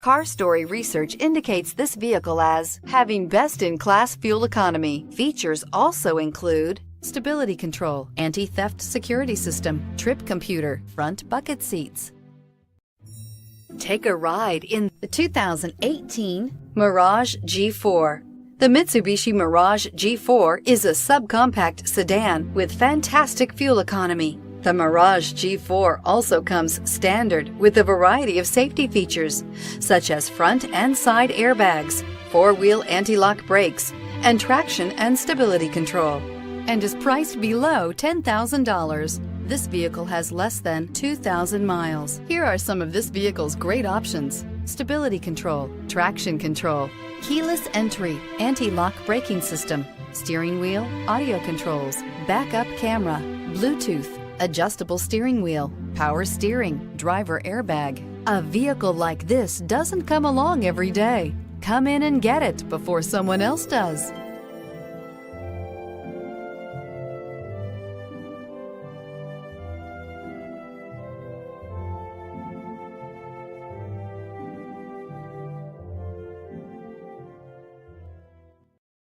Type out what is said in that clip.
Car Story research indicates this vehicle as having best-in-class fuel economy. Features also include stability control, anti-theft security system, trip computer, front bucket seats. Take a ride in the 2018 Mirage G4. The Mitsubishi Mirage G4 is a subcompact sedan with fantastic fuel economy. The Mirage G4 also comes standard with a variety of safety features, such as front and side airbags, four-wheel anti-lock brakes, and traction and stability control, and is priced below $10,000. This vehicle has less than 2,000 miles. Here are some of this vehicle's great options: stability control, traction control, keyless entry, anti-lock braking system, steering wheel audio controls, backup camera, Bluetooth, adjustable steering wheel, power steering, driver airbag. A vehicle like this doesn't come along every day. Come in and get it before someone else does.